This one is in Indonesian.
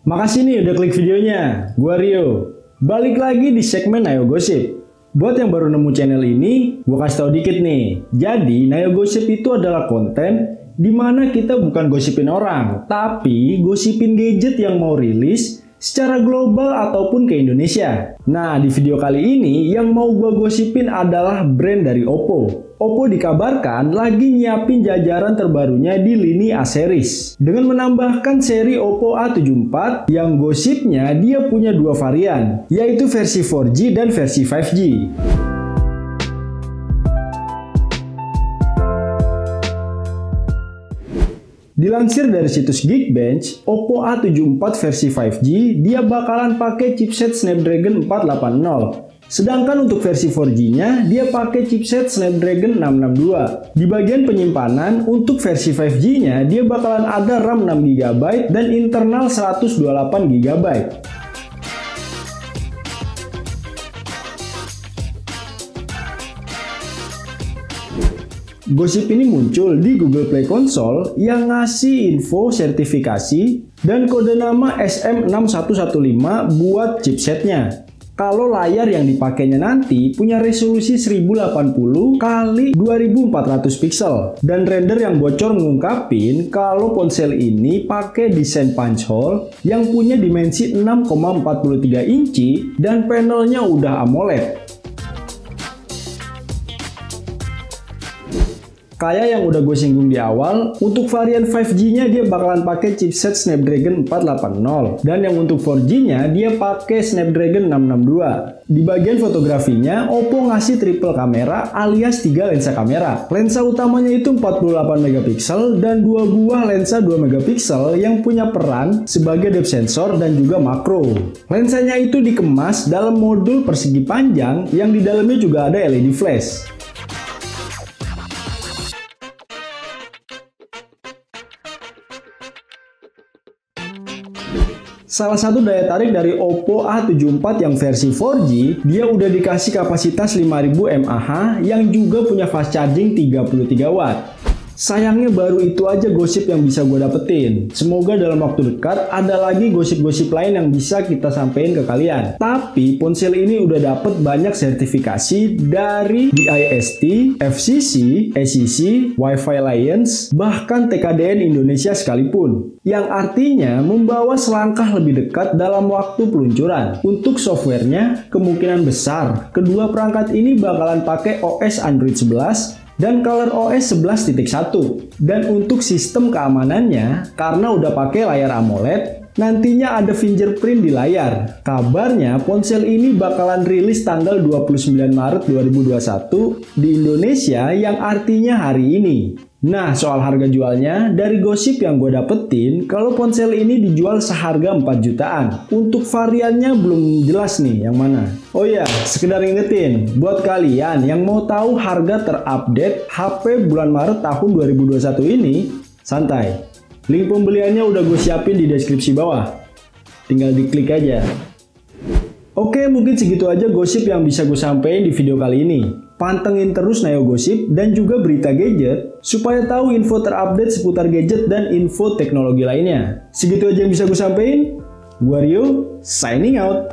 Makasih nih udah klik videonya. Gua Rio. Balik lagi di segmen Nayo Gosip. Buat yang baru nemu channel ini, gua kasih tau dikit nih. Jadi, Nayo Gosip itu adalah konten di mana kita bukan gosipin orang, tapi gosipin gadget yang mau rilis secara global ataupun ke Indonesia. Nah, di video kali ini yang mau gua gosipin adalah brand dari Oppo. Oppo dikabarkan lagi nyiapin jajaran terbarunya di lini A series dengan menambahkan seri Oppo A74 yang gosipnya dia punya dua varian, yaitu versi 4G dan versi 5G. Dilansir dari situs Geekbench, Oppo A74 versi 5G dia bakalan pakai chipset Snapdragon 480. Sedangkan untuk versi 4G-nya dia pakai chipset Snapdragon 662. Di bagian penyimpanan untuk versi 5G-nya dia bakalan ada RAM 6GB dan internal 128GB. Gosip ini muncul di Google Play Console yang ngasih info sertifikasi dan kode nama SM6115 buat chipsetnya. Kalau layar yang dipakainya nanti punya resolusi 1080 x 2400 pixel dan render yang bocor ngungkapin kalau ponsel ini pakai desain punch hole yang punya dimensi 6,43 inci dan panelnya udah AMOLED. Kayak yang udah gue singgung di awal, untuk varian 5G-nya dia bakalan pakai chipset Snapdragon 480 dan yang untuk 4G-nya dia pakai Snapdragon 662. Di bagian fotografinya, Oppo ngasih triple kamera alias 3 lensa kamera. Lensa utamanya itu 48 megapiksel dan dua buah lensa 2 megapiksel yang punya peran sebagai depth sensor dan juga makro. Lensanya itu dikemas dalam modul persegi panjang yang di dalamnya juga ada LED flash. Salah satu daya tarik dari Oppo A74 yang versi 4G, dia udah dikasih kapasitas 5000 mAh yang juga punya fast charging 33 watt. Sayangnya baru itu aja gosip yang bisa gue dapetin. Semoga dalam waktu dekat ada lagi gosip-gosip lain yang bisa kita sampein ke kalian. Tapi ponsel ini udah dapet banyak sertifikasi dari BIST, FCC, ACC, Wi-Fi Alliance, bahkan TKDN Indonesia sekalipun. Yang artinya membawa selangkah lebih dekat dalam waktu peluncuran. Untuk softwarenya, kemungkinan besar kedua perangkat ini bakalan pakai OS Android 11 dan ColorOS 11.1. Dan untuk sistem keamanannya, karena udah pakai layar AMOLED, nantinya ada fingerprint di layar. Kabarnya ponsel ini bakalan rilis tanggal 29 Maret 2021 di Indonesia yang artinya hari ini. Nah, soal harga jualnya, dari gosip yang gue dapetin, kalau ponsel ini dijual seharga 4 jutaan. Untuk variannya belum jelas nih yang mana. Oh iya, sekedar ingetin, buat kalian yang mau tahu harga terupdate HP bulan Maret tahun 2021 ini, santai. Link pembeliannya udah gue siapin di deskripsi bawah. Tinggal diklik aja. Oke, mungkin segitu aja gosip yang bisa gue sampaikan di video kali ini. Pantengin terus Nayo Gosip dan juga berita gadget supaya tahu info terupdate seputar gadget dan info teknologi lainnya. Segitu aja yang bisa gue sampaikan. Gua Rio, signing out.